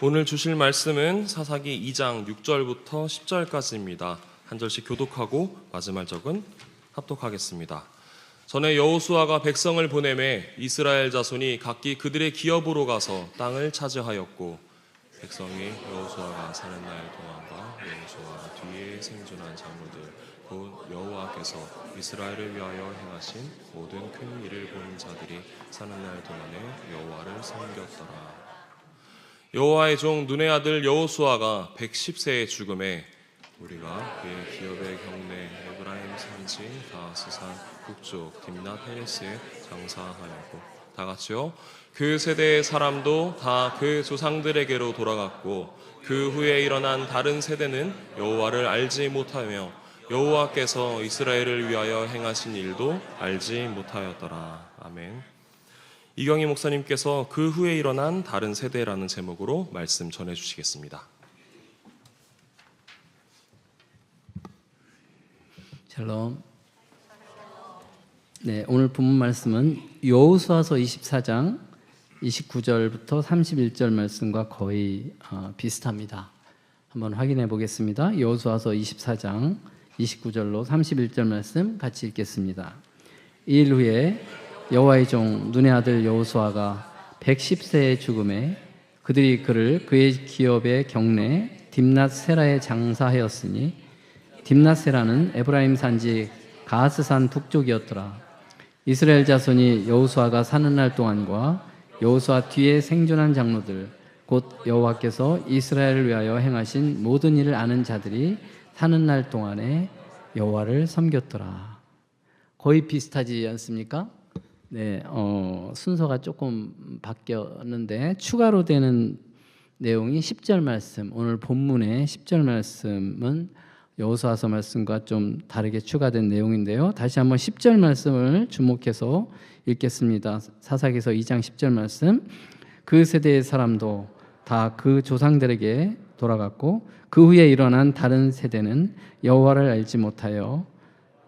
오늘 주실 말씀은 사사기 2장 6절부터 10절까지입니다. 한 절씩 교독하고 마지막 적은 합독하겠습니다. 전에 여호수아가 백성을 보내매 이스라엘 자손이 각기 그들의 기업으로 가서 땅을 차지하였고, 백성이 여호수아가 사는 날 동안과 여호수아 뒤에 생존한 장로들 곧 여호와께서 이스라엘을 위하여 행하신 모든 큰 일을 본 자들이 사는 날 동안에 여호와를 섬겼더라. 여호와의 종 눈의 아들 여호수아가 110세에 죽음에 우리가 그의 기업의 경내 에브라임 산지 다스산 북쪽 딥낫 헤레스에 장사하였고, 다 같이요. 그 세대의 사람도 다 그 조상들에게로 돌아갔고, 그 후에 일어난 다른 세대는 여호와를 알지 못하며 여호와께서 이스라엘을 위하여 행하신 일도 알지 못하였더라. 아멘. 이경희 목사님께서 그 후에 일어난 다른 세대라는 제목으로 말씀 전해주시겠습니다. 샬롬. 네, 오늘 본문 말씀은 여호수아서 24장 29절부터 31절 말씀과 거의 비슷합니다. 한번 확인해 보겠습니다. 여호수아서 24장 29절로 31절 말씀 같이 읽겠습니다. 이 일 후에 여호와의 종 눈의 아들 여호수아가 110세의 죽음에 그들이 그를 그의 기업의 경내 딥낫 세라에 장사하였으니, 딥낫 세라는 에브라임 산지 가스산 북쪽이었더라. 이스라엘 자손이 여호수아가 사는 날 동안과 여호수아 뒤에 생존한 장로들 곧 여호와께서 이스라엘을 위하여 행하신 모든 일을 아는 자들이 사는 날 동안에 여호와를 섬겼더라. 거의 비슷하지 않습니까? 네, 순서가 조금 바뀌었는데 추가로 되는 내용이 10절 말씀, 오늘 본문의 10절 말씀은 여호수아서 말씀과 좀 다르게 추가된 내용인데요. 다시 한번 10절 말씀을 주목해서 읽겠습니다. 사사기서 2장 10절 말씀. 그 세대의 사람도 다 그 조상들에게 돌아갔고, 그 후에 일어난 다른 세대는 여호와를 알지 못하여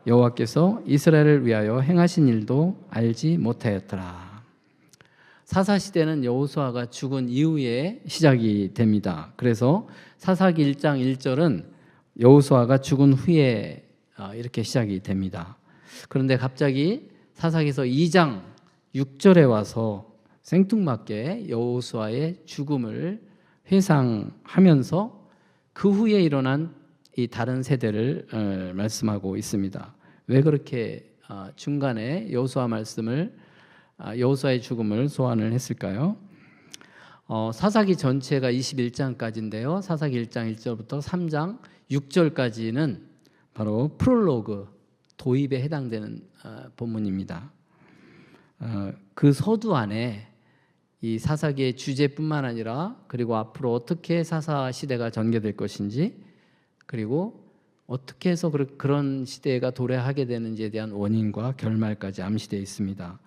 여호와께서 이스라엘을 위하여 행하신 일도 알지 못하였더라. 사사시대는 여호수아가 죽은 이후에 시작이 됩니다. 그래서 사사기 1장 1절은 여호수아가 죽은 후에 이렇게 시작이 됩니다. 그런데 갑자기 사사기서 2장 6절에 와서 생뚱맞게 여호수아의 죽음을 회상하면서 그 후에 일어난 이 다른 세대를 말씀하고 있습니다. 왜 그렇게 중간에 여호수아 말씀을 여호수아의 죽음을 소환을 했을까요? 사사기 전체가 21장까지인데요. 사사기 1장 1절부터 3장 6절까지는 바로 프롤로그, 도입에 해당되는 본문입니다. 그 서두 안에 이 사사기의 주제뿐만 아니라 그리고 앞으로 어떻게 사사 시대가 전개될 것인지, 그리고 어떻게 해서 그런 시대가 도래하게 되는지에 대한 원인과 결말까지 암시되어 있습니다.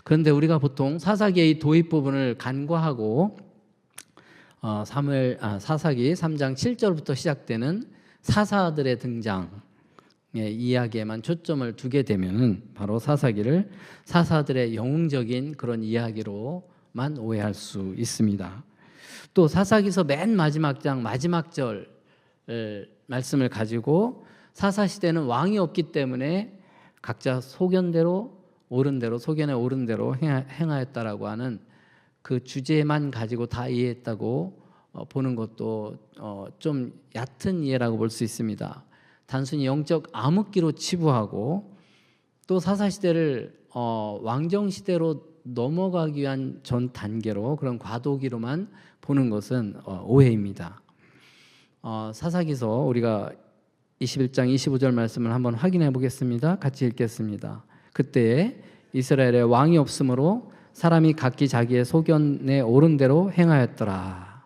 그런데 우리가 보통 사사기의 도입 부분을 간과하고 사사기 3장 7절부터 시작되는 사사들의 등장의 이야기에만 초점을 두게 되면은 바로 사사기를 사사들의 영웅적인 그런 이야기로만 오해할 수 있습니다. 또 사사기서 맨 마지막 장 마지막 절 말씀을 가지고 사사시대는 왕이 없기 때문에 각자 소견대로 옳은 대로, 소견에 옳은 대로 행하였다라고 하는 그 주제만 가지고 다 이해했다고 보는 것도 좀 얕은 이해라고 볼 수 있습니다. 단순히 영적 암흑기로 치부하고 또 사사시대를 왕정시대로 넘어가기 위한 전 단계로, 그런 과도기로만 보는 것은 오해입니다. 사사기서 우리가 21장 25절 말씀을 한번 확인해 보겠습니다. 같이 읽겠습니다. 그때에 이스라엘에 왕이 없으므로 사람이 각기 자기의 소견에 옳은 대로 행하였더라.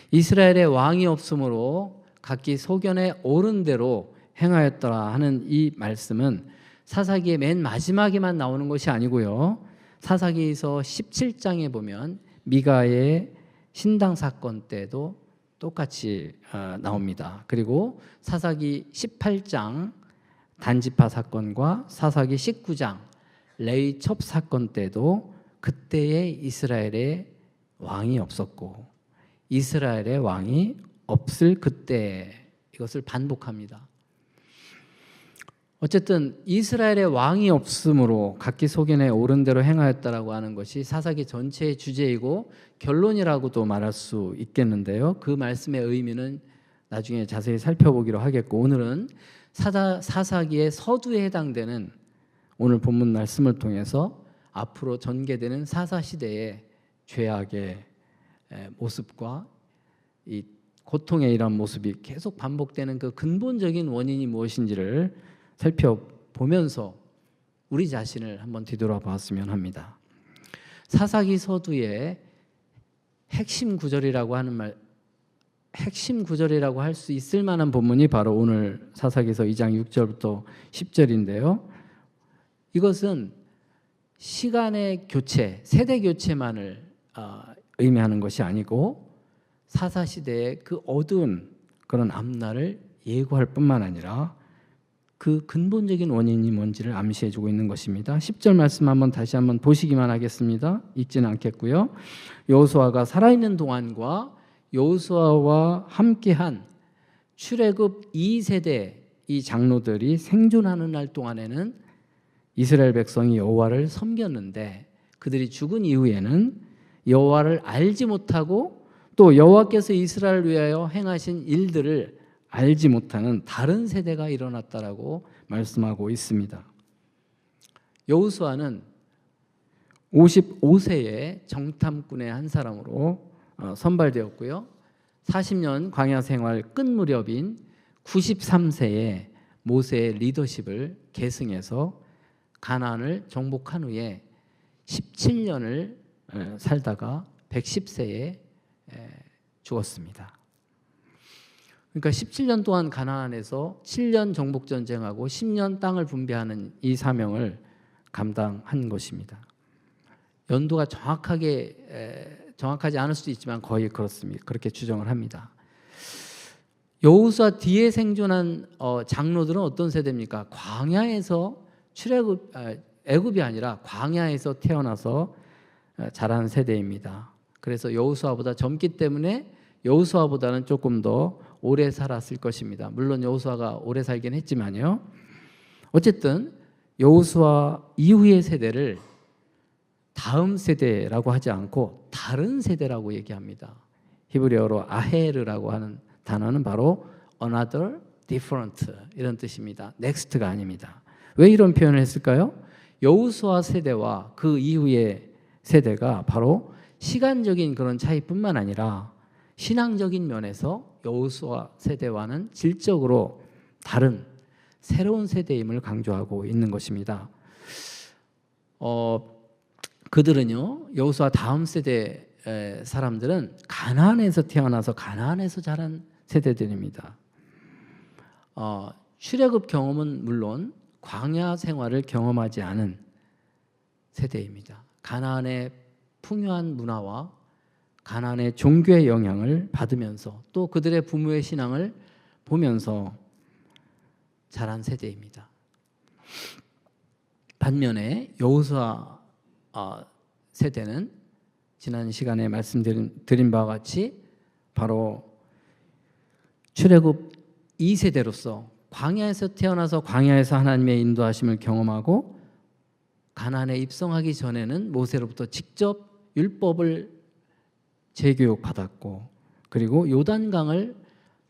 이스라엘에 왕이 없으므로 각기 소견에 옳은 대로 행하였더라 하는 이 말씀은 사사기의 맨 마지막에만 나오는 것이 아니고요. 사사기서 17장에 보면 미가의 신당 사건 때도 똑같이 나옵니다. 그리고 사사기 18장 단지파 사건과 사사기 19장 레이첩 사건 때도 그때의 이스라엘에 왕이 없었고 이스라엘의 왕이 없을 그때, 이것을 반복합니다. 어쨌든 이스라엘의 왕이 없으므로 각기 소견에 옳은 대로 행하였다라고 하는 것이 사사기 전체의 주제이고 결론이라고도 말할 수 있겠는데요. 그 말씀의 의미는 나중에 자세히 살펴보기로 하겠고, 오늘은 사사기의 서두에 해당되는 오늘 본문 말씀을 통해서 앞으로 전개되는 사사시대의 죄악의 모습과 이 고통의 이런 모습이 계속 반복되는 그 근본적인 원인이 무엇인지를 살펴보면서 우리 자신을 한번 뒤돌아봤으면 합니다. 사사기 서두의 핵심 구절이라고 하는 말, 핵심 구절이라고 할 수 있을 만한 본문이 바로 오늘 사사기서 2장 6절부터 10절인데요. 이것은 시간의 교체, 세대 교체만을 의미하는 것이 아니고 사사시대의 그 어두운 그런 앞날을 예고할 뿐만 아니라 그 근본적인 원인이 뭔지를 암시해주고 있는 것입니다. 10절 말씀 다시 한번 보시기만 하겠습니다. 읽지는 않겠고요. 여호수아가 살아있는 동안과 여호수아와 함께한 출애굽 2세대 이 장로들이 생존하는 날 동안에는 이스라엘 백성이 여호와를 섬겼는데, 그들이 죽은 이후에는 여호와를 알지 못하고 또 여호와께서 이스라엘을 위하여 행하신 일들을 알지 못하는 다른 세대가 일어났다라고 말씀하고 있습니다. 여호수아는 55세의 정탐꾼의 한 사람으로 선발되었고요. 40년 광야 생활 끝 무렵인 93세에 모세의 리더십을 계승해서 가나안을 정복한 후에 17년을 살다가 110세에 죽었습니다. 그러니까 17년 동안 가나안에서 7년 정복 전쟁하고 10년 땅을 분배하는 이 사명을 감당한 것입니다. 연도가 정확하지 않을 수도 있지만 거의 그렇습니다. 그렇게 추정을 합니다. 여호수아 뒤에 생존한 장로들은 어떤 세대입니까? 광야에서 애굽이 아니라 광야에서 태어나서 자란 세대입니다. 그래서 여호수아보다 젊기 때문에 여호수아보다는 조금 더 오래 살았을 것입니다. 물론 여호수아가 오래 살긴 했지만요. 어쨌든 여호수아 이후의 세대를 다음 세대라고 하지 않고 다른 세대라고 얘기합니다. 히브리어로 아헤르라고 하는 단어는 바로 another, different 이런 뜻입니다. next가 아닙니다. 왜 이런 표현을 했을까요? 여호수아 세대와 그 이후의 세대가 바로 시간적인 그런 차이뿐만 아니라 신앙적인 면에서 여호수아 세대와는 질적으로 다른 새로운 세대임을 강조하고 있는 것입니다. 그들은요, 여호수아 다음 세대 사람들은 가나안에서 태어나서 가나안에서 자란 세대들입니다. 출애굽 경험은 물론 광야 생활을 경험하지 않은 세대입니다. 가나안의 풍요한 문화와 가나안의 종교의 영향을 받으면서 또 그들의 부모의 신앙을 보면서 자란 세대입니다. 반면에 여호수아 세대는 지난 시간에 말씀드린 바와 같이 바로 출애굽 2세대로서 광야에서 태어나서 광야에서 하나님의 인도하심을 경험하고 가나안에 입성하기 전에는 모세로부터 직접 율법을 재교육받았고, 그리고 요단강을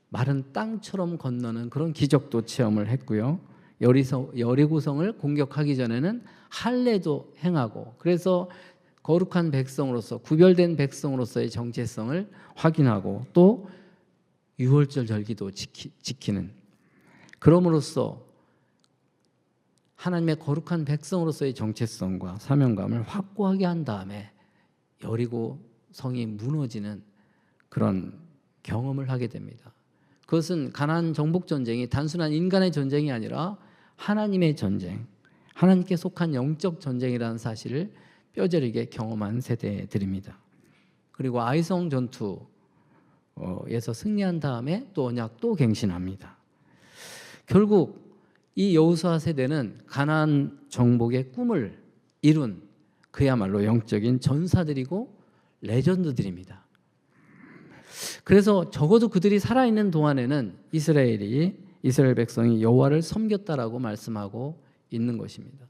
마른 땅처럼 건너는 그런 기적도 체험을 했고요. 여리고성을 공격하기 전에는 할례도 행하고, 그래서 거룩한 백성으로서 구별된 백성으로서의 정체성을 확인하고 또 유월절 절기도 지키는, 그럼으로써 하나님의 거룩한 백성으로서의 정체성과 사명감을 확고하게 한 다음에 여리고 성이 무너지는 그런 경험을 하게 됩니다. 그것은 가나안 정복 전쟁이 단순한 인간의 전쟁이 아니라 하나님의 전쟁, 하나님께 속한 영적 전쟁이라는 사실을 뼈저리게 경험한 세대들입니다. 그리고 아이성 전투에서 승리한 다음에 또 언약 또 갱신합니다. 결국 이 여호수아 세대는 가나안 정복의 꿈을 이룬 그야말로 영적인 전사들이고 레전드들입니다. 그래서 적어도 그들이 살아있는 동안에는 이스라엘 백성이 여호와를 섬겼다라고 말씀하고 있는 것입니다.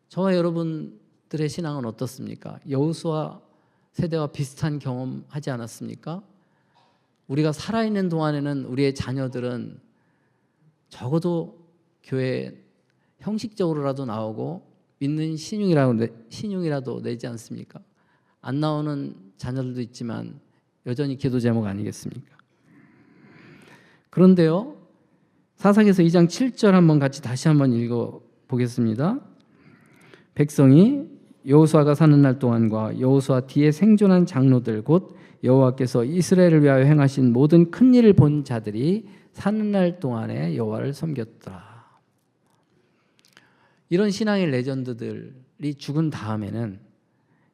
저와 여러분들의 신앙은 어떻습니까? 여호수아 세대와 비슷한 경험하지 않았습니까? 우리가 살아있는 동안에는 우리의 자녀들은 적어도 교회에 형식적으로라도 나오고 믿는 신용이라도 내지 않습니까? 안 나오는 자녀들도 있지만 여전히 기도 제목 아니겠습니까? 그런데요, 사사기에서 2장 7절 한번 같이 다시 한번 읽어보겠습니다. 백성이 여호수아가 사는 날 동안과 여호수아 뒤에 생존한 장로들 곧 여호와께서 이스라엘을 위하여 행하신 모든 큰 일을 본 자들이 사는 날 동안에 여호와를 섬겼더라. 이런 신앙의 레전드들이 죽은 다음에는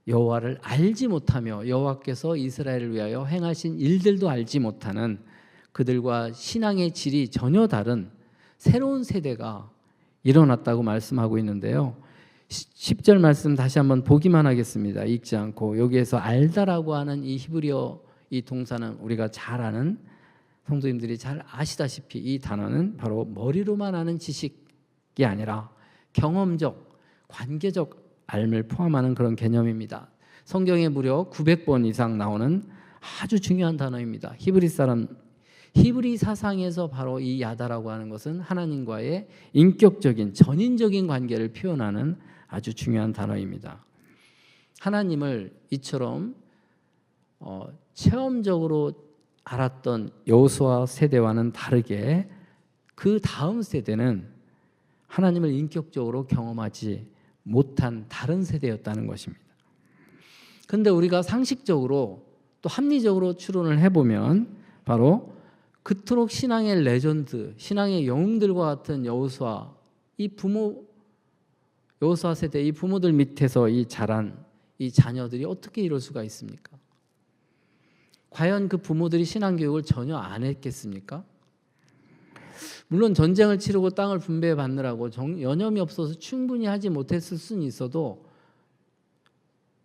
여호와를 알지 못하며 여호와께서 이스라엘을 위하여 행하신 일들도 알지 못하는 그들과 신앙의 질이 전혀 다른 새로운 세대가 일어났다고 말씀하고 있는데요. 10절 말씀 다시 한번 보기만 하겠습니다. 읽지 않고. 여기에서 알다라고 하는 이 히브리어 이 동사는 우리가 잘 아는, 성도님들이 잘 아시다시피 이 단어는 바로 머리로만 아는 지식이 아니라 경험적, 관계적 알을 포함하는 그런 개념입니다. 성경에 무려 900번 이상 나오는 아주 중요한 단어입니다. 히브리 사상에서 바로 이 야다라고 하는 것은 하나님과의 인격적인 전인적인 관계를 표현하는 아주 중요한 단어입니다. 하나님을 이처럼 체험적으로 알았던 여호수아 세대와는 다르게 그 다음 세대는 하나님을 인격적으로 경험하지 못한 다른 세대였다는 것입니다. 그런데 우리가 상식적으로 또 합리적으로 추론을 해보면 바로 그토록 신앙의 레전드, 신앙의 영웅들과 같은 여호수아 세대 이 부모들 밑에서 이 자란 이 자녀들이 어떻게 이럴 수가 있습니까? 과연 그 부모들이 신앙 교육을 전혀 안 했겠습니까? 물론 전쟁을 치르고 땅을 분배해 받느라고 여념이 없어서 충분히 하지 못했을 수는 있어도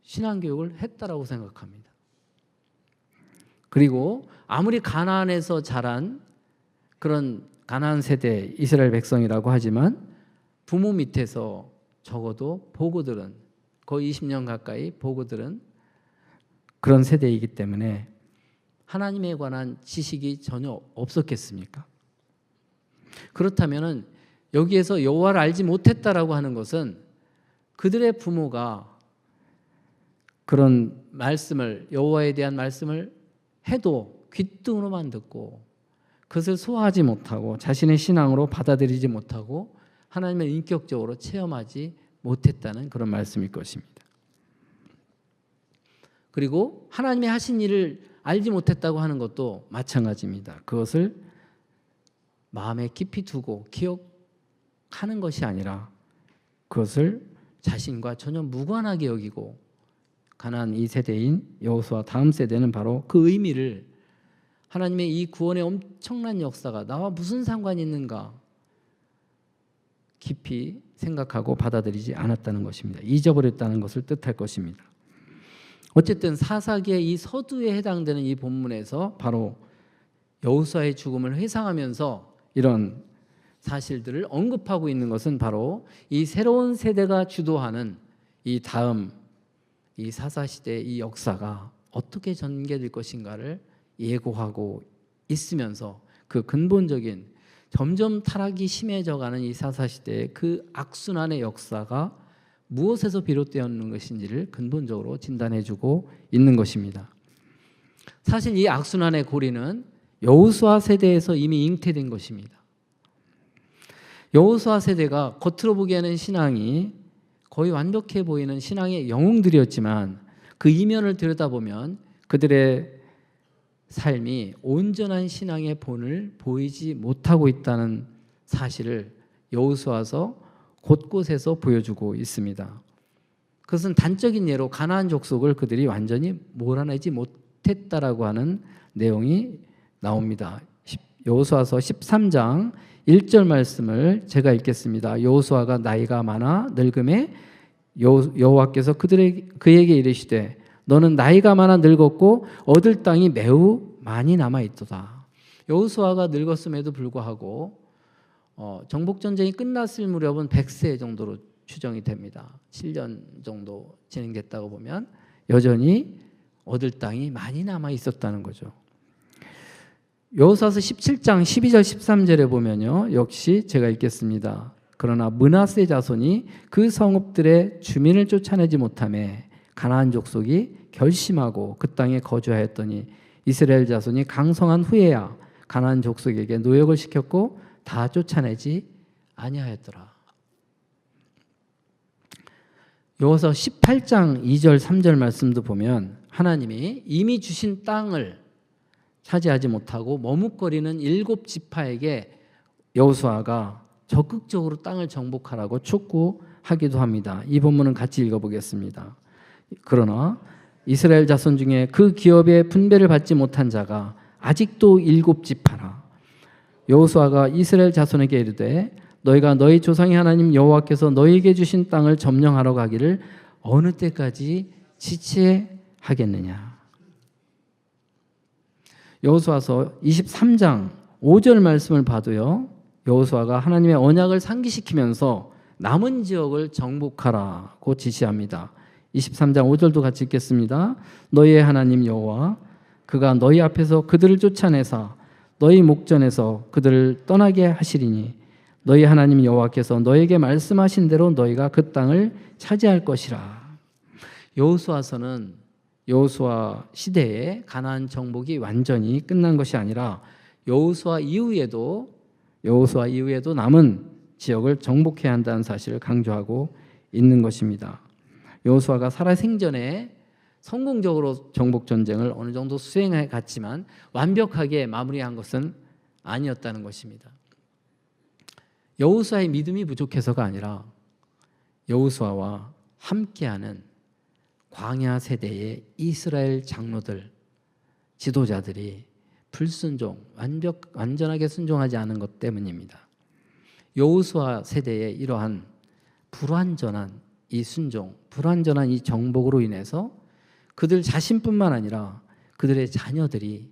신앙 교육을 했다라고 생각합니다. 그리고 아무리 가나안에서 자란 그런 가나안 세대 이스라엘 백성이라고 하지만 부모 밑에서 적어도 보고들은 거의 20년 가까이 보고들은 그런 세대이기 때문에 하나님에 관한 지식이 전혀 없었겠습니까? 그렇다면 여기에서 여호와를 알지 못했다라고 하는 것은 그들의 부모가 그런 말씀을 여호와에 대한 말씀을 해도 귓등으로만 듣고 그것을 소화하지 못하고 자신의 신앙으로 받아들이지 못하고 하나님을 인격적으로 체험하지 못했다는 그런 말씀일 것입니다. 그리고 하나님이 하신 일을 알지 못했다고 하는 것도 마찬가지입니다. 그것을 마음에 깊이 두고 기억하는 것이 아니라 그것을 자신과 전혀 무관하게 여기고 가나안 이 세대인 여호수아 다음 세대는 바로 그 의미를 하나님의 이 구원의 엄청난 역사가 나와 무슨 상관이 있는가 깊이 생각하고 받아들이지 않았다는 것입니다. 잊어버렸다는 것을 뜻할 것입니다. 어쨌든 사사기의 이 서두에 해당되는 이 본문에서 바로 여호수아의 죽음을 회상하면서 이런 사실들을 언급하고 있는 것은 바로 이 새로운 세대가 주도하는 이 다음 이 사사시대의 이 역사가 어떻게 전개될 것인가를 예고하고 있으면서 그 근본적인 점점 타락이 심해져가는 이 사사시대의 그 악순환의 역사가 무엇에서 비롯되었는 것인지를 근본적으로 진단해주고 있는 것입니다. 사실 이 악순환의 고리는 여호수아 세대에서 이미 잉태된 것입니다. 여호수아 세대가 겉으로 보기에는 신앙이 거의 완벽해 보이는 신앙의 영웅들이었지만 그 이면을 들여다보면 그들의 삶이 온전한 신앙의 본을 보이지 못하고 있다는 사실을 여호수아서 곳곳에서 보여주고 있습니다. 그것은 단적인 예로 가나안 족속을 그들이 완전히 몰아내지 못했다라고 하는 내용이 나옵니다. 여호수아서 13장 1절 말씀을 제가 읽겠습니다. 여호수아가 나이가 많아 늙음에 여호와께서 그에게 이르시되 너는 나이가 많아 늙었고 얻을 땅이 매우 많이 남아 있도다. 여호수아가 늙었음에도 불구하고 정복 전쟁이 끝났을 무렵은 100세 정도로 추정이 됩니다. 7년 정도 진행됐다고 보면 여전히 얻을 땅이 많이 남아 있었다는 거죠. 여호수아서 17장 12절 13절에 보면요, 역시 제가 읽겠습니다. 그러나 므낫세 자손이 그 성읍들의 주민을 쫓아내지 못하매 가나안 족속이 결심하고 그 땅에 거주하였더니 이스라엘 자손이 강성한 후에야 가나안 족속에게 노역을 시켰고 다 쫓아내지 아니하였더라. 여호수아 18장 2절 3절 말씀도 보면 하나님이 이미 주신 땅을 차지하지 못하고 머뭇거리는 7지파에게 여호수아가 적극적으로 땅을 정복하라고 촉구하기도 합니다. 이 본문은 같이 읽어보겠습니다. 그러나 이스라엘 자손 중에 그 기업의 분배를 받지 못한 자가 아직도 7지파라. 여호수아가 이스라엘 자손에게 이르되 너희가 너희 조상의 하나님 여호와께서 너희에게 주신 땅을 점령하러 가기를 어느 때까지 지체하겠느냐. 여호수아서 23장 5절 말씀을 봐도요, 여호수아가 하나님의 언약을 상기시키면서 남은 지역을 정복하라고 지시합니다. 23장 5절도 같이 읽겠습니다. 너희의 하나님 여호와 그가 너희 앞에서 그들을 쫓아내사 너희 목전에서 그들을 떠나게 하시리니 너희 하나님 여호와께서 너희에게 말씀하신 대로 너희가 그 땅을 차지할 것이라. 여호수아서는 여호수아 시대에 가나안 정복이 완전히 끝난 것이 아니라 여호수아 이후에도 남은 지역을 정복해야 한다는 사실을 강조하고 있는 것입니다. 여호수아가 살아생전에 성공적으로 정복 전쟁을 어느 정도 수행해 갔지만 완벽하게 마무리한 것은 아니었다는 것입니다. 여호수아의 믿음이 부족해서가 아니라 여호수아와 함께하는 광야 세대의 이스라엘 장로들, 지도자들이 불순종, 완전하게 순종하지 않은 것 때문입니다. 여호수아 세대의 이러한 불완전한 이 순종, 불완전한 이 정복으로 인해서 그들 자신뿐만 아니라 그들의 자녀들이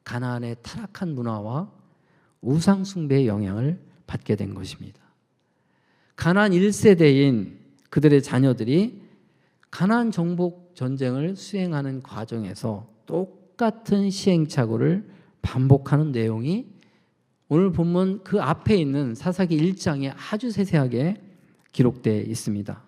가나안의 타락한 문화와 우상 숭배의 영향을 받게 된 것입니다. 가나안 1세대인 그들의 자녀들이 가나안 정복 전쟁을 수행하는 과정에서 똑같은 시행착오를 반복하는 내용이 오늘 본문 그 앞에 있는 사사기 1장에 아주 세세하게 기록되어 있습니다.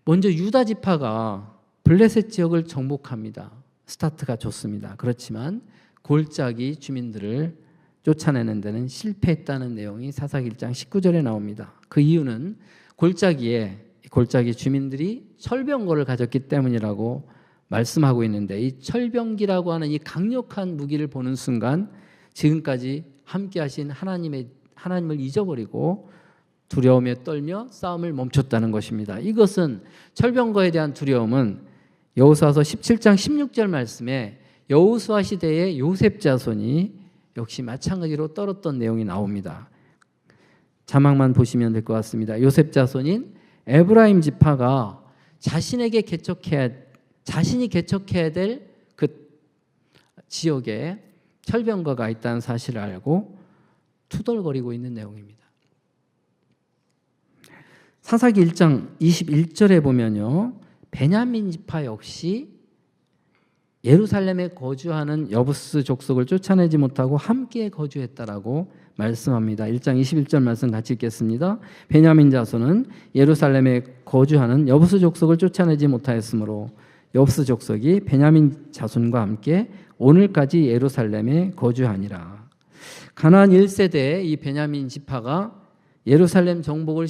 먼저 유다 지파가 블레셋 지역을 정복합니다. 스타트가 좋습니다. 그렇지만 골짜기 주민들을 쫓아내는 데는 실패했다는 내용이 사사기 1장 19절에 나옵니다. 그 이유는 골짜기 주민들이 철병거를 가졌기 때문이라고 말씀하고 있는데, 이 철병기라고 하는 이 강력한 무기를 보는 순간 지금까지 함께 하신 하나님을 잊어버리고 두려움에 떨며 싸움을 멈췄다는 것입니다. 이것은 철병거에 대한 두려움은 여호수아서 17장 16절 말씀에 여호수아 시대의 요셉 자손이 역시 마찬가지로 떨었던 내용이 나옵니다. 자막만 보시면 될 것 같습니다. 요셉 자손인 에브라임 지파가 자신이 개척해야 될 그 지역에 철병거가 있다는 사실을 알고 투덜거리고 있는 내용입니다. 사사기 1장 21절에 보면요, 베냐민 지파 역시 예루살렘에 거주하는 여부스 족속을 쫓아내지 못하고 함께 거주했다라고 말씀합니다. 1장 21절 말씀 같이 읽겠습니다. 베냐민 자손은 예루살렘에 거주하는 여부스 족속을 쫓아내지 못하였으므로 여부스 족속이 베냐민 자손과 함께 오늘까지 예루살렘에 거주하니라. 가나안 1세대의 이 베냐민 지파가 예루살렘 정복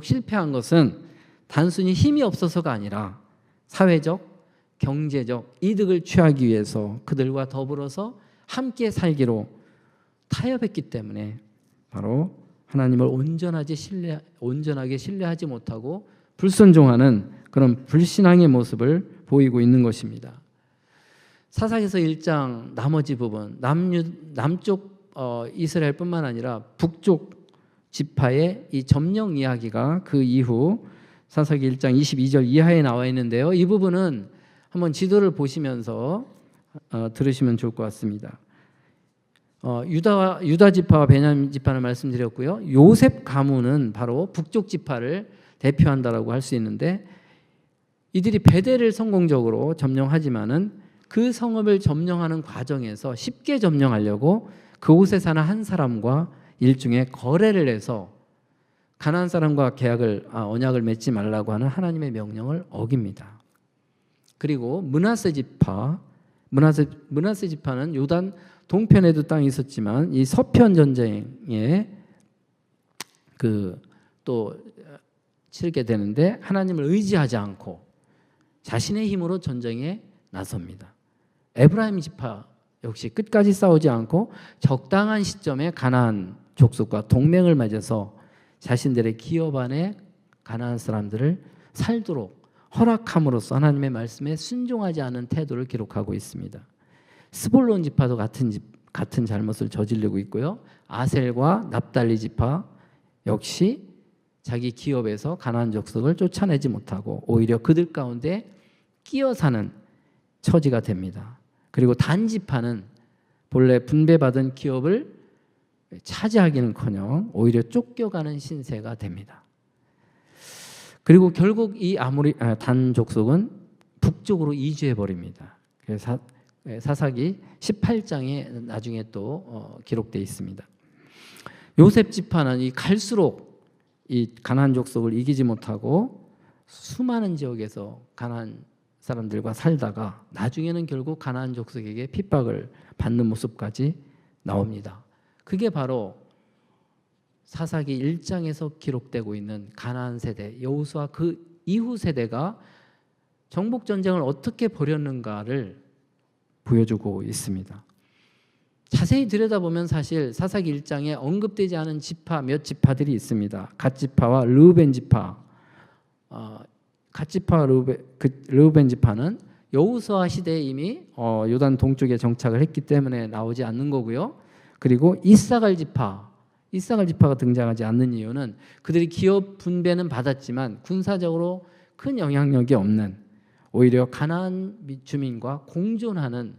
실패한 것은 단순히 힘이 없어서가 아니라 사회적, 경제적 이득을 취하기 위해서 그들과 더불어서 함께 살기로 타협했기 때문에 바로 하나님을 온전하게 신뢰하지 못하고 불순종하는 그런 불신앙의 모습을 보이고 있는 것입니다. 사사기서 1장 나머지 부분, 남쪽 이스라엘뿐만 아니라 북쪽 지파의 이 점령 이야기가 그 이후 사사기 1장 22절 이하에 나와 있는데요. 이 부분은 한번 지도를 보시면서 들으시면 좋을 것 같습니다. 유다 지파와 베냐민 지파를 말씀드렸고요. 요셉 가문은 바로 북쪽 지파를 대표한다라고 할 수 있는데 이들이 베델을 성공적으로 점령하지만은 그 성읍을 점령하는 과정에서 쉽게 점령하려고 그곳에 사는 한 사람과 일종의 거래를 해서 가나안 사람과 언약을 맺지 말라고 하는 하나님의 명령을 어깁니다. 그리고 므낫세 지파는 요단 동편에도 땅이 있었지만 이 서편 전쟁에 또 치르게 되는데 하나님을 의지하지 않고 자신의 힘으로 전쟁에 나섭니다. 에브라임 지파 역시 끝까지 싸우지 않고 적당한 시점에 가나안 족속과 동맹을 맺어서 자신들의 기업 안에 가나안 사람들을 살도록 허락함으로써 하나님의 말씀에 순종하지 않은 태도를 기록하고 있습니다. 스볼론 지파도 같은 잘못을 저지르고 있고요. 아셀과 납달리 지파 역시 자기 기업에서 가나안 족속을 쫓아내지 못하고 오히려 그들 가운데 끼어 사는 처지가 됩니다. 그리고 단 지파는 본래 분배받은 기업을 차지하기는커녕 오히려 쫓겨가는 신세가 됩니다. 그리고 결국 이 단 족속은 북쪽으로 이주해 버립니다. 그래서 사사기 18장에 나중에 또 기록되어 있습니다. 요셉 지파는 갈수록 이 가나안 족속을 이기지 못하고 수많은 지역에서 가나안 사람들과 살다가 나중에는 결국 가나안 족속에게 핍박을 받는 모습까지 나옵니다. 그게 바로 사사기 1장에서 기록되고 있는 가나안 세대, 여호수아 그 이후 세대가 정복 전쟁을 어떻게 벌였는가를 보여주고 있습니다. 자세히 들여다보면 사실 사사기 1장에 언급되지 않은 지파 몇 지파들이 있습니다. 갓 지파와 르우벤 지파. 갓 지파와 르우벤 지파는 여호수아 시대에 이미 요단 동쪽에 정착을 했기 때문에 나오지 않는 거고요. 그리고 이사갈 지파가 등장하지 않는 이유는 그들이 기업 분배는 받았지만 군사적으로 큰 영향력이 없는 오히려 가나안 주민과 공존하는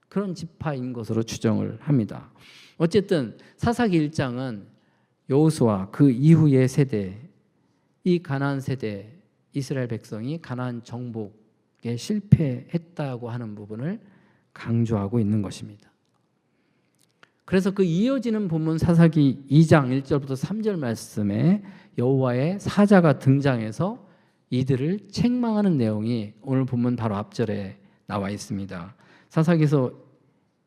그런 지파인 것으로 추정을 합니다. 어쨌든 사사기 1장은 여호수아 그 이후의 세대, 이 가나안 세대 이스라엘 백성이 가나안 정복에 실패했다고 하는 부분을 강조하고 있는 것입니다. 그래서 그 이어지는 본문 사사기 2장 1절부터 3절 말씀에 여호와의 사자가 등장해서 이들을 책망하는 내용이 오늘 본문 바로 앞절에 나와 있습니다. 사사기서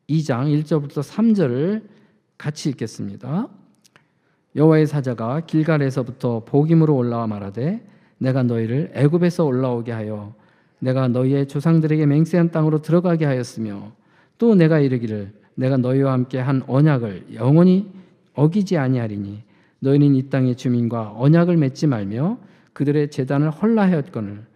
2장 1절부터 3절을 같이 읽겠습니다. 여호와의 사자가 길갈에서부터 보김으로 올라와 말하되 내가 너희를 애굽에서 올라오게 하여 내가 너희의 조상들에게 맹세한 땅으로 들어가게 하였으며 또 내가 이르기를 내가 너희와 함께 한 언약을 영원히 어기지 아니하리니 너희는 이 땅의 주민과 언약을 맺지 말며 그들의 제단을 헐라하였거늘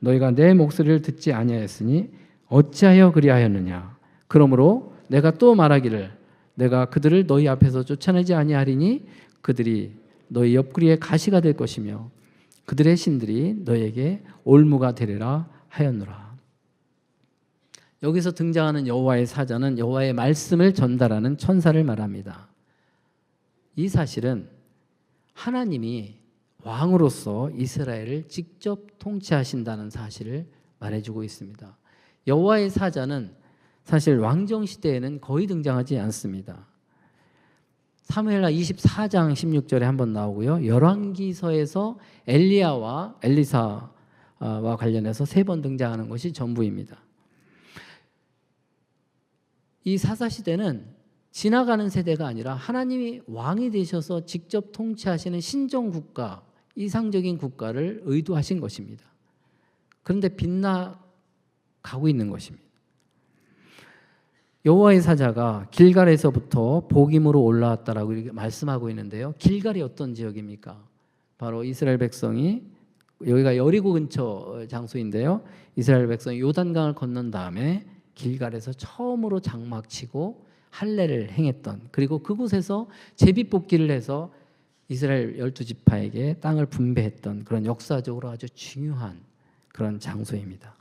너희가 내 목소리를 듣지 아니하였으니 어찌하여 그리하였느냐. 그러므로 내가 또 말하기를 내가 그들을 너희 앞에서 쫓아내지 아니하리니 그들이 너희 옆구리에 가시가 될 것이며 그들의 신들이 너희에게 올무가 되리라 하였노라. 여기서 등장하는 여호와의 사자는 여호와의 말씀을 전달하는 천사를 말합니다. 이 사실은 하나님이 왕으로서 이스라엘을 직접 통치하신다는 사실을 말해주고 있습니다. 여호와의 사자는 사실 왕정 시대에는 거의 등장하지 않습니다. 사무엘하 24장 16절에 한번 나오고요. 열왕기서에서 엘리야와 엘리사와 관련해서 3번 등장하는 것이 전부입니다. 이 사사시대는 지나가는 세대가 아니라 하나님이 왕이 되셔서 직접 통치하시는 신정국가, 이상적인 국가를 의도하신 것입니다. 그런데 빗나가고 있는 것입니다. 여호와의 사자가 길갈에서부터 보김으로 올라왔다라고 이렇게 말씀하고 있는데요. 길갈이 어떤 지역입니까? 바로 이스라엘 백성이 여기가 여리고 근처 장소인데요. 이스라엘 백성이 요단강을 건넌 다음에 길갈에서 처음으로 장막치고 할례를 행했던, 그리고 그곳에서 제비뽑기를 해서 이스라엘 12지파에게 땅을 분배했던 그런 역사적으로 아주 중요한 그런 장소입니다.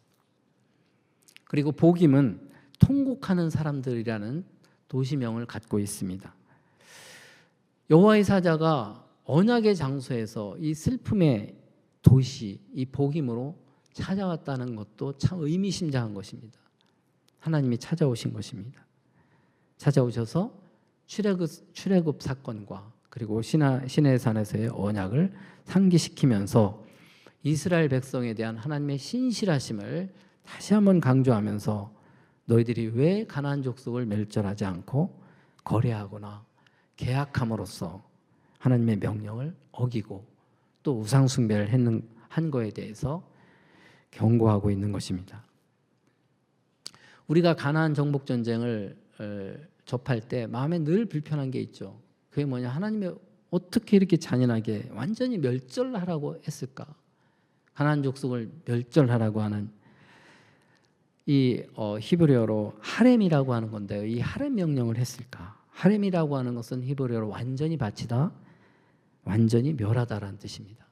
그리고 복임은 통곡하는 사람들이라는 도시명을 갖고 있습니다. 여호와의 사자가 언약의 장소에서 이 슬픔의 도시, 이 복임으로 찾아왔다는 것도 참 의미심장한 것입니다. 하나님이 찾아오신 것입니다. 찾아오셔서 출애굽 사건과 그리고 시내산에서의 언약을 상기시키면서 이스라엘 백성에 대한 하나님의 신실하심을 다시 한번 강조하면서 너희들이 왜 가나안 족속을 멸절하지 않고 거래하거나 계약함으로써 하나님의 명령을 어기고 또 우상 숭배를 한 거에 대해서 경고하고 있는 것입니다. 우리가 가나안 정복 전쟁을 접할 때 마음에 늘 불편한 게 있죠. 그게 뭐냐? 하나님이 어떻게 이렇게 잔인하게 완전히 멸절하라고 했을까? 가나안 족속을 멸절하라고 하는 이 히브리어로 하렘이라고 하는 건데요. 이 하렘 명령을 했을까? 하렘이라고 하는 것은 히브리어로 완전히 바치다, 완전히 멸하다라는 뜻입니다.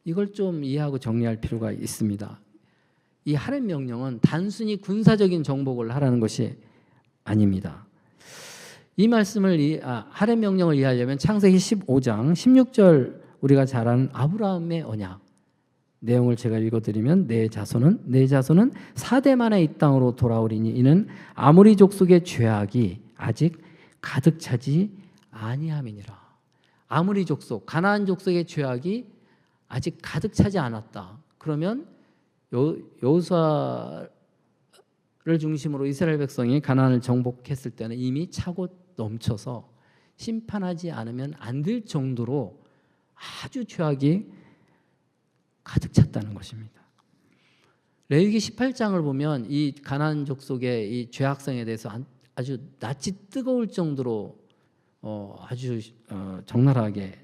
이걸 좀 이해하고 정리할 필요가 있습니다. 이 하렘 명령은 단순히 군사적인 정복을 하라는 것이 아닙니다. 이 말씀을 하렘 명령을 이해하려면 창세기 15장 16절 우리가 잘 아는 아브라함의 언약 내용을 제가 읽어드리면 내 자손은 4대 만에 이 땅으로 돌아오리니 이는 아모리 족속의 죄악이 아직 가득 차지 아니함이니라. 아모리 족속, 가나안 족속의 죄악이 아직 가득 차지 않았다. 그러면 여호수아를 중심으로 이스라엘 백성이 가나안을 정복했을 때는 이미 차고 넘쳐서 심판하지 않으면 안 될 정도로 아주 죄악이 가득 찼다는 것입니다. 레위기 18장을 보면 이 가나안 족속의 이 죄악성에 대해서 아주 낯이 뜨거울 정도로 아주 적나라하게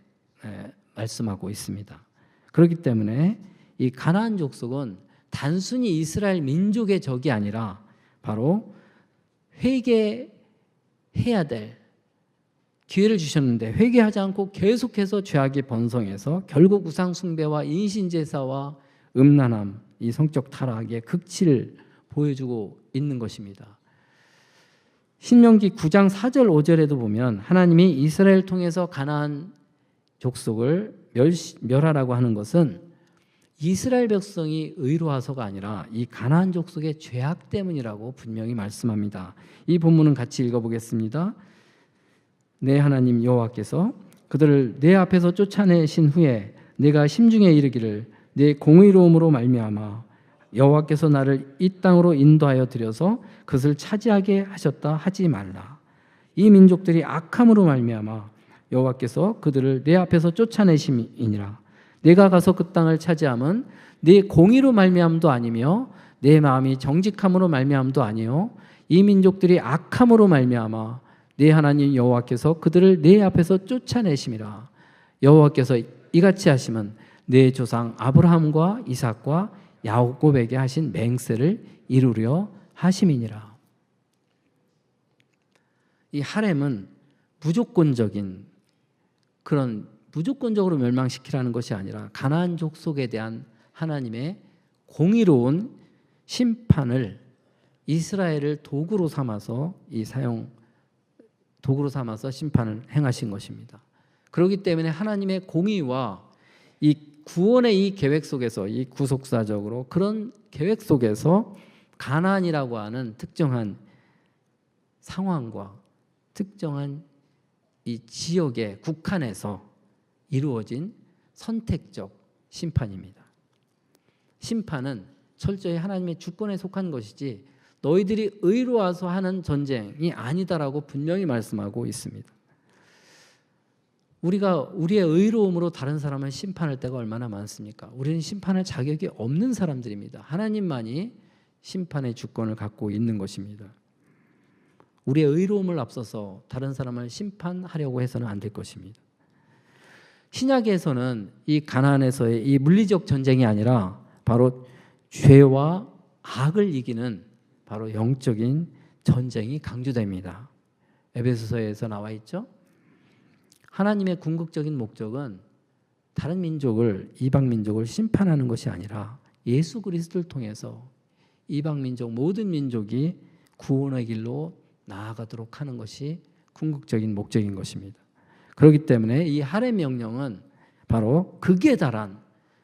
말씀하고 있습니다. 그렇기 때문에 이 가나안 족속은 단순히 이스라엘 민족의 적이 아니라 바로 회개해야 될 기회를 주셨는데 회개하지 않고 계속해서 죄악이 번성해서 결국 우상 숭배와 인신제사와 음란함, 이 성적 타락의 극치를 보여주고 있는 것입니다. 신명기 9장 4절 5절에도 보면 하나님이 이스라엘 통해서 가나안 족속을 멸하라고 하는 것은 이스라엘 백성이 의로와서가 아니라 이 가나안 족속의 죄악 때문이라고 분명히 말씀합니다. 이 본문은 같이 읽어보겠습니다. 내 하나님 여호와께서 그들을 내 앞에서 쫓아내신 후에 내가 심중에 이르기를 내 공의로움으로 말미암아 여호와께서 나를 이 땅으로 인도하여 들여서 그것을 차지하게 하셨다 하지 말라. 이 민족들이 악함으로 말미암아 여호와께서 그들을 내 앞에서 쫓아내심이니라. 내가 가서 그 땅을 차지함은 내 공의로 말미암도 아니며 내 마음이 정직함으로 말미암도 아니요 이 민족들이 악함으로 말미암아 내 하나님 여호와께서 그들을 내 앞에서 쫓아내심이라. 여호와께서 이같이 하심은 내 조상 아브라함과 이삭과 야곱에게 하신 맹세를 이루려 하심이니라. 이 하렘은 무조건적인 그런 무조건적으로 멸망시키라는 것이 아니라 가나안 족속에 대한 하나님의 공의로운 심판을 이스라엘을 도구로 삼아서 도구로 삼아서 심판을 행하신 것입니다. 그렇기 때문에 하나님의 공의와 이 구원의 이 계획 속에서 이 구속사적으로 그런 계획 속에서 가나안이라고 하는 특정한 상황과 특정한 이 지역의 국한에서 이루어진 선택적 심판입니다. 심판은 철저히 하나님의 주권에 속한 것이지 너희들이 의로와서 하는 전쟁이 아니다라고 분명히 말씀하고 있습니다. 우리가 우리의 의로움으로 다른 사람을 심판할 때가 얼마나 많습니까? 우리는 심판할 자격이 없는 사람들입니다. 하나님만이 심판의 주권을 갖고 있는 것입니다. 우리의 의로움을 앞서서 다른 사람을 심판하려고 해서는 안 될 것입니다. 신약에서는 이 가나안에서의 이 물리적 전쟁이 아니라 바로 죄와 악을 이기는 바로 영적인 전쟁이 강조됩니다. 에베소서에서 나와 있죠. 하나님의 궁극적인 목적은 다른 민족을, 이방 민족을 심판하는 것이 아니라 예수 그리스도를 통해서 이방 민족, 모든 민족이 구원의 길로 나아가도록 하는 것이 궁극적인 목적인 것입니다. 그렇기 때문에 이 할례 명령은 바로 극에 달한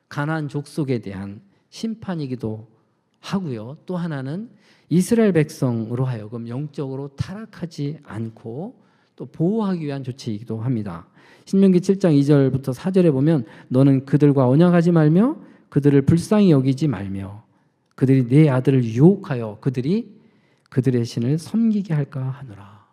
가나안 족속에 대한 심판이기도 하고요. 또 하나는 이스라엘 백성으로 하여금 영적으로 타락하지 않고 또 보호하기 위한 조치이기도 합니다. 신명기 7장 2절부터 4절에 보면 너는 그들과 언약하지 말며 그들을 불쌍히 여기지 말며 그들이 네 아들을 유혹하여 그들이 그들의 신을 섬기게 할까 하노라.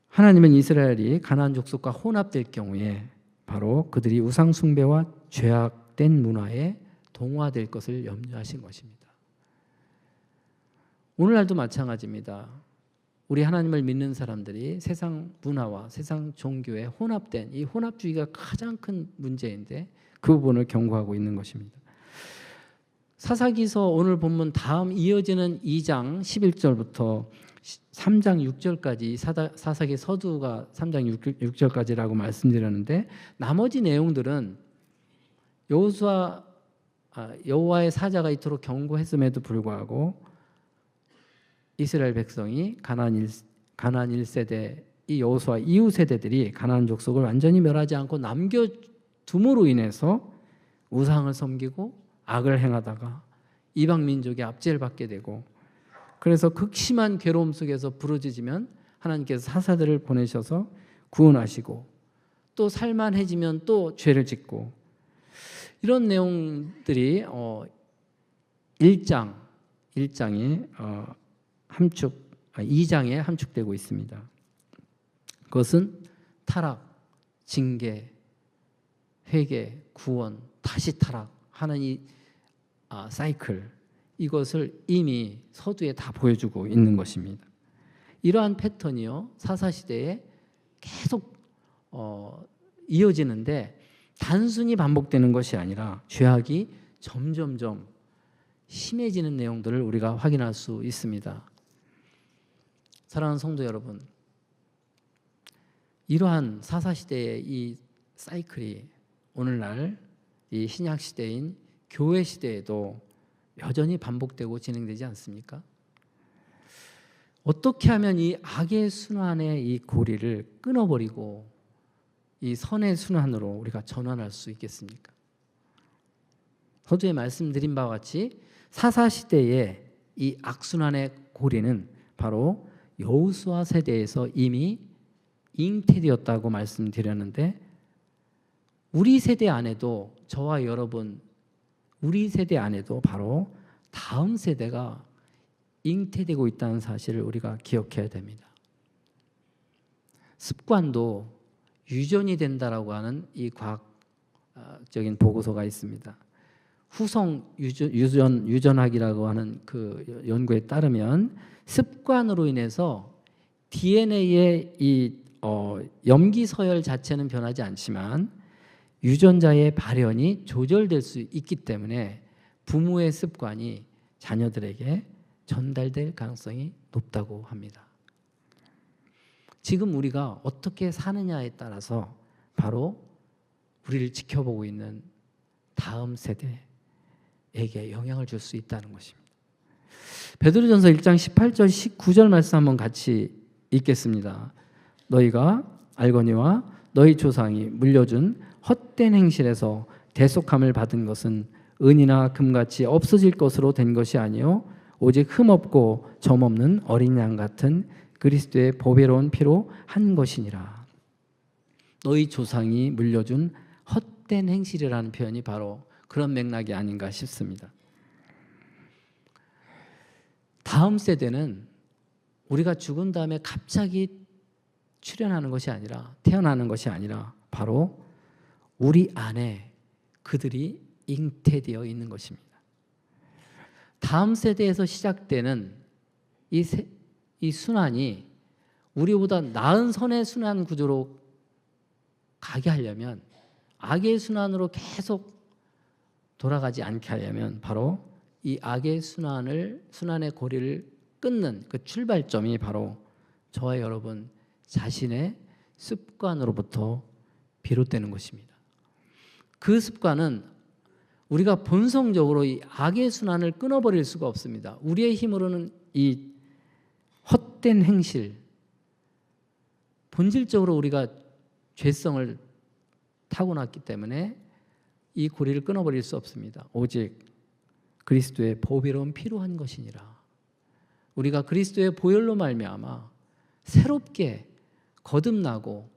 하나님은 이스라엘이 가나안 족속과 혼합될 경우에 바로 그들이 우상 숭배와 죄악된 문화에 동화될 것을 염려하신 것입니다. 오늘날도 마찬가지입니다. 우리 하나님을 믿는 사람들이 세상 문화와 세상 종교에 혼합된 이 혼합주의가 가장 큰 문제인데 그 부분을 경고하고 있는 것입니다. 사사기서 오늘 본문 다음 이어지는 2장 11절부터 3장 6절까지 사사기 서두가 3장 6절까지라고 말씀드렸는데 나머지 내용들은 여호와의 사자가 이토록 경고했음에도 불구하고 이스라엘 백성이 가나안 1세대 이 여호수아 이후 세대들이 가나안 족속을 완전히 멸하지 않고 남겨둠으로 인해서 우상을 섬기고 악을 행하다가 이방 민족의 압제를 받게 되고 그래서 극심한 괴로움 속에서 부르짖으면 하나님께서 사사들을 보내셔서 구원하시고 또 살만해지면 또 죄를 짓고 이런 내용들이 2장에 함축되고 있습니다. 그것은 타락, 징계, 회개, 구원, 다시 타락 하는 이 사이클 이것을 이미 서두에 다 보여주고 있는 것입니다. 이러한 패턴이요 사사시대에 계속 이어지는데 단순히 반복되는 것이 아니라 죄악이 점점점 심해지는 내용들을 우리가 확인할 수 있습니다. 사랑하는 성도 여러분, 이러한 사사시대의 이 사이클이 오늘날 이 신약 시대인 교회 시대에도 여전히 반복되고 진행되지 않습니까? 어떻게 하면 이 악의 순환의 이 고리를 끊어버리고 이 선의 순환으로 우리가 전환할 수 있겠습니까? 서두에 말씀드린 바와 같이 사사시대의 이 악순환의 고리는 바로 여호수아 세대에서 이미 잉태되었다고 말씀드렸는데 우리 세대 안에도 저와 여러분 우리 세대 안에도 바로 다음 세대가 잉태되고 있다는 사실을 우리가 기억해야 됩니다. 습관도 유전이 된다라고 하는 이 과학적인 보고서가 있습니다. 후성 유전학이라고 하는 그 연구에 따르면 습관으로 인해서 DNA의 이 염기 서열 자체는 변하지 않지만 유전자의 발현이 조절될 수 있기 때문에 부모의 습관이 자녀들에게 전달될 가능성이 높다고 합니다. 지금 우리가 어떻게 사느냐에 따라서 바로 우리를 지켜보고 있는 다음 세대에게 영향을 줄 수 있다는 것입니다. 베드로전서 1장 18절 19절 말씀 한번 같이 읽겠습니다. 너희가 알거니와 너희 조상이 물려준 헛된 행실에서 대속함을 받은 것은 은이나 금같이 없어질 것으로 된 것이 아니요 오직 흠없고 점없는 어린 양 같은 그리스도의 보배로운 피로 한 것이니라. 너희 조상이 물려준 헛된 행실이라는 표현이 바로 그런 맥락이 아닌가 싶습니다. 다음 세대는 우리가 죽은 다음에 갑자기 출현하는 것이 아니라 태어나는 것이 아니라 바로 우리 안에 그들이 잉태되어 있는 것입니다. 다음 세대에서 시작되는 이 순환이 우리보다 나은 선의 순환 구조로 가게 하려면 악의 순환으로 계속 돌아가지 않게 하려면 바로 이 악의 순환의 고리를 끊는 그 출발점이 바로 저와 여러분 자신의 습관으로부터 비롯되는 것입니다. 그 습관은 우리가 본성적으로 이 악의 순환을 끊어버릴 수가 없습니다. 우리의 힘으로는 이 헛된 행실, 본질적으로 우리가 죄성을 타고났기 때문에 이 고리를 끊어버릴 수 없습니다. 오직 그리스도의 보배로운 피로 한 것이니라. 우리가 그리스도의 보혈로 말미암아 새롭게 거듭나고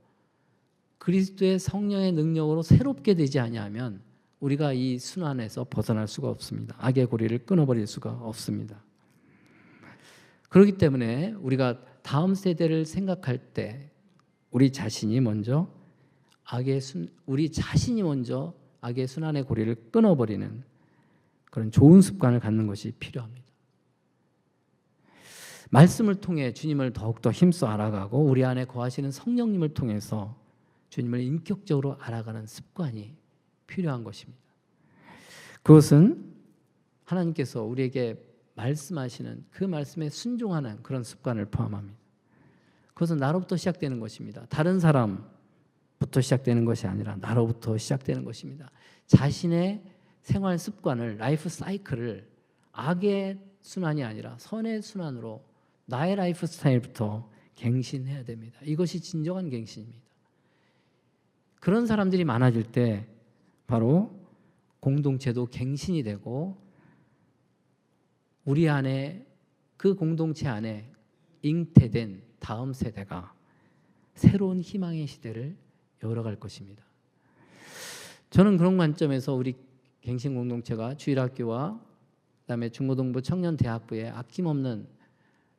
그리스도의 성령의 능력으로 새롭게 되지 아니하면 우리가 이 순환에서 벗어날 수가 없습니다. 악의 고리를 끊어버릴 수가 없습니다. 그렇기 때문에 우리가 다음 세대를 생각할 때 우리 자신이 먼저 악의 순환의 고리를 끊어버리는 그런 좋은 습관을 갖는 것이 필요합니다. 말씀을 통해 주님을 더욱더 힘써 알아가고 우리 안에 거하시는 성령님을 통해서 주님을 인격적으로 알아가는 습관이 필요한 것입니다. 그것은 하나님께서 우리에게 말씀하시는 그 말씀에 순종하는 그런 습관을 포함합니다. 그것은 나로부터 시작되는 것입니다. 다른 사람부터 시작되는 것이 아니라 나로부터 시작되는 것입니다. 자신의 생활 습관을, 라이프 사이클을 악의 순환이 아니라 선의 순환으로 나의 라이프 스타일부터 갱신해야 됩니다. 이것이 진정한 갱신입니다. 그런 사람들이 많아질 때 바로 공동체도 갱신이 되고 우리 안에 그 공동체 안에 잉태된 다음 세대가 새로운 희망의 시대를 열어갈 것입니다. 저는 그런 관점에서 우리 갱신 공동체가 주일학교와 그다음에 중고등부 청년대학부에 아낌없는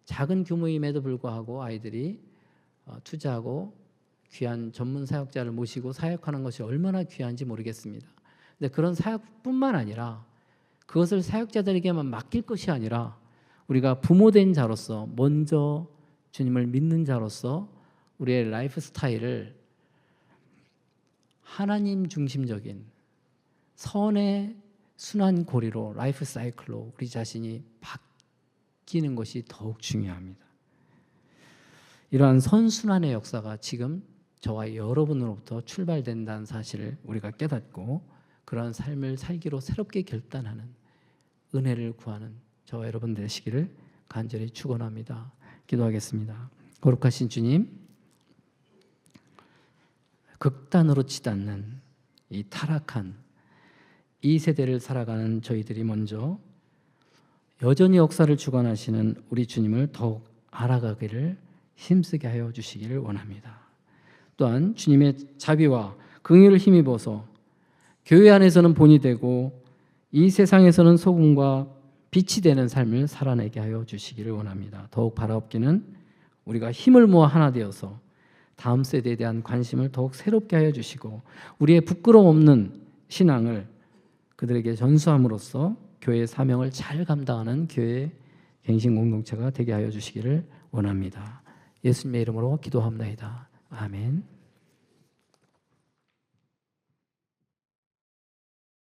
작은 규모임에도 불구하고 아이들이 투자하고 귀한 전문 사역자를 모시고 사역하는 것이 얼마나 귀한지 모르겠습니다. 근데 그런 사역뿐만 아니라 그것을 사역자들에게만 맡길 것이 아니라 우리가 부모된 자로서 먼저 주님을 믿는 자로서 우리의 라이프 스타일을 하나님 중심적인 선의 순환 고리로 라이프 사이클로 우리 자신이 바뀌는 것이 더욱 중요합니다. 이러한 선순환의 역사가 지금 저와 여러분으로부터 출발된다는 사실을 우리가 깨닫고 그러한 삶을 살기로 새롭게 결단하는 은혜를 구하는 저와 여러분 되시기를 간절히 축원합니다. 기도하겠습니다. 거룩하신 주님, 극단으로 치닫는 이 타락한 이 세대를 살아가는 저희들이 먼저 여전히 역사를 주관하시는 우리 주님을 더욱 알아가기를 힘쓰게 하여 주시기를 원합니다. 또한 주님의 자비와 긍휼을 힘입어서 교회 안에서는 본이 되고 이 세상에서는 소금과 빛이 되는 삶을 살아내게 하여 주시기를 원합니다. 더욱 바라옵기는 우리가 힘을 모아 하나 되어서 다음 세대에 대한 관심을 더욱 새롭게 하여 주시고 우리의 부끄러움 없는 신앙을 그들에게 전수함으로써 교회의 사명을 잘 감당하는 교회 갱신 공동체가 되게 하여 주시기를 원합니다. 예수님의 이름으로 기도합니다. 아멘.